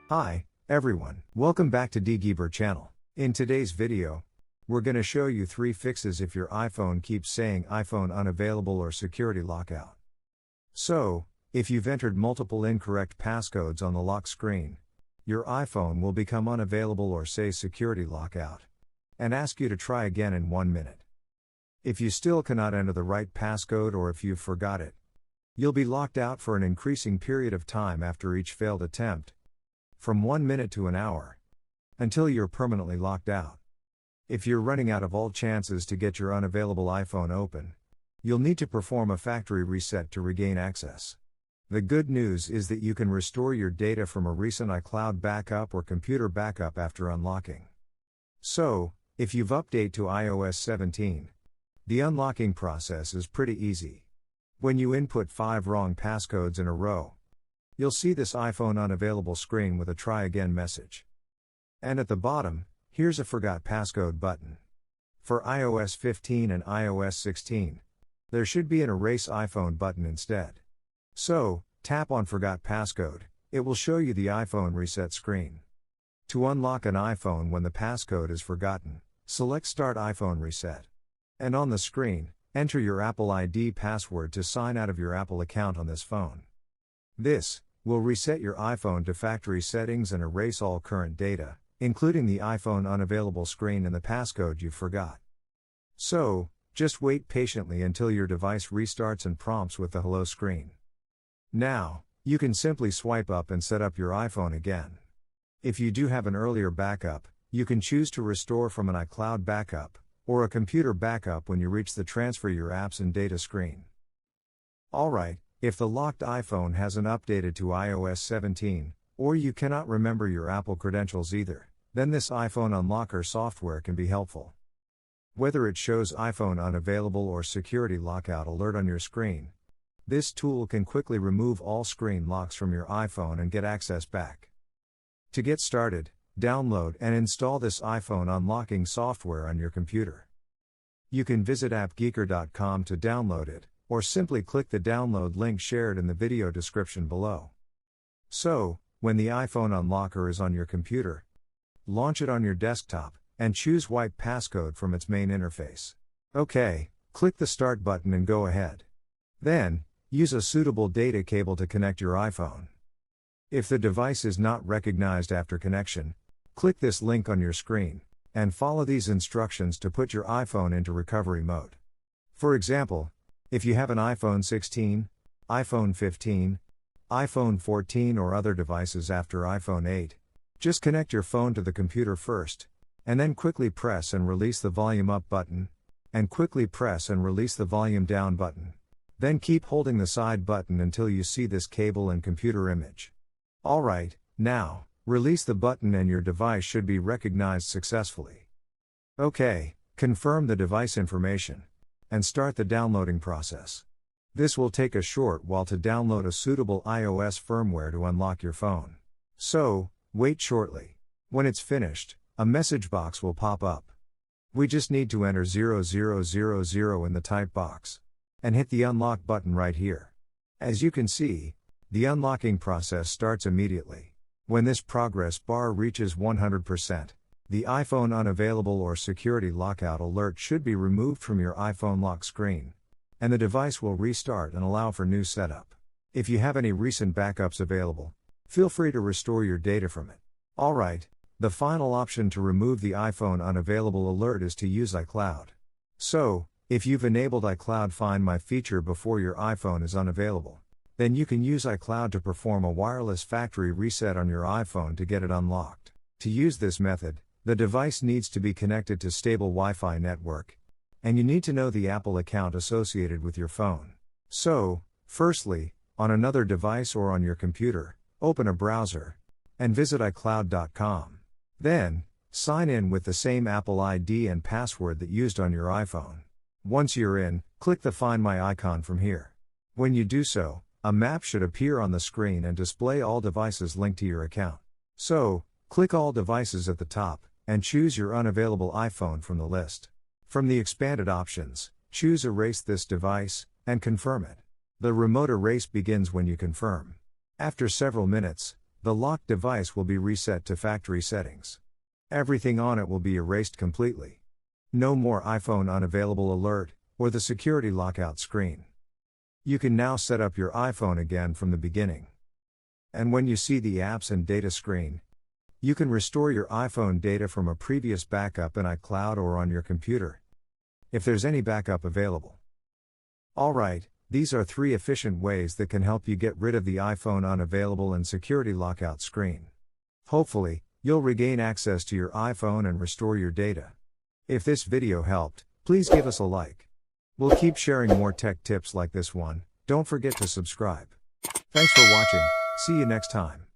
Hi, everyone. Welcome back to DGeeber channel. In today's video, we're going to show you 3 fixes if your iPhone keeps saying iPhone unavailable or security lockout. So, if you've entered multiple incorrect passcodes on the lock screen, your iPhone will become unavailable or say security lockout, and ask you to try again in 1 minute. If you still cannot enter the right passcode or if you've forgot it, you'll be locked out for an increasing period of time after each failed attempt, from 1 minute to an hour, until you're permanently locked out. If you're running out of all chances to get your unavailable iPhone open, you'll need to perform a factory reset to regain access. The good news is that you can restore your data from a recent iCloud backup or computer backup after unlocking. So, if you've updated to iOS 17, the unlocking process is pretty easy. When you input 5 wrong passcodes in a row, you'll see this iPhone unavailable screen with a try again message. And at the bottom, here's a Forgot Passcode button. For iOS 15 and iOS 16, there should be an Erase iPhone button instead. So, tap on Forgot Passcode, it will show you the iPhone reset screen. To unlock an iPhone when the passcode is forgotten, select Start iPhone Reset. And on the screen, enter your Apple ID password to sign out of your Apple account on this phone. This will reset your iPhone to factory settings and erase all current data, including the iPhone unavailable screen and the passcode you forgot. So, just wait patiently until your device restarts and prompts with the hello screen. Now, you can simply swipe up and set up your iPhone again. If you do have an earlier backup, you can choose to restore from an iCloud backup, or a computer backup when you reach the Transfer Your Apps and Data screen. Alright, if the locked iPhone hasn't updated to iOS 17, or you cannot remember your Apple credentials either, then this iPhone Unlocker software can be helpful. Whether it shows iPhone unavailable or security lockout alert on your screen, this tool can quickly remove all screen locks from your iPhone and get access back. To get started, download and install this iPhone unlocking software on your computer. You can visit appgeeker.com to download it, or simply click the download link shared in the video description below. So, when the iPhone unlocker is on your computer, launch it on your desktop, and choose Wipe Passcode from its main interface. OK, click the Start button and go ahead. Then, use a suitable data cable to connect your iPhone. If the device is not recognized after connection, click this link on your screen, and follow these instructions to put your iPhone into recovery mode. For example, if you have an iPhone 16, iPhone 15, iPhone 14 or other devices after iPhone 8, just connect your phone to the computer first, and then quickly press and release the volume up button, and quickly press and release the volume down button. Then keep holding the side button until you see this cable and computer image. Alright, now, release the button and your device should be recognized successfully. OK, confirm the device information, and start the downloading process. This will take a short while to download a suitable iOS firmware to unlock your phone. So, wait shortly. When it's finished, a message box will pop up. We just need to enter 0000 in the type box, and hit the unlock button right here. As you can see, the unlocking process starts immediately. When this progress bar reaches 100%, the iPhone unavailable or security lockout alert should be removed from your iPhone lock screen, and the device will restart and allow for new setup. If you have any recent backups available, feel free to restore your data from it. Alright, the final option to remove the iPhone unavailable alert is to use iCloud. So, if you've enabled iCloud Find My feature before your iPhone is unavailable, then you can use iCloud to perform a wireless factory reset on your iPhone to get it unlocked. To use this method, the device needs to be connected to stable Wi-Fi network, and you need to know the Apple account associated with your phone. So, firstly, on another device or on your computer, open a browser, and visit iCloud.com. Then, sign in with the same Apple ID and password that used on your iPhone. Once you're in, click the Find My icon from here. When you do so, a map should appear on the screen and display all devices linked to your account. So, click All Devices at the top, and choose your unavailable iPhone from the list. From the expanded options, choose Erase this device, and confirm it. The remote erase begins when you confirm. After several minutes, The locked device will be reset to factory settings. Everything on it will be erased completely. No more iPhone unavailable alert, or the security lockout screen. You can now set up your iPhone again from the beginning. And when you see the apps and data screen, you can restore your iPhone data from a previous backup in iCloud or on your computer, if there's any backup available. Alright, these are 3 efficient ways that can help you get rid of the iPhone unavailable and security lockout screen. Hopefully, you'll regain access to your iPhone and restore your data. If this video helped, please give us a like. We'll keep sharing more tech tips like this one. Don't forget to subscribe. Thanks for watching, see you next time.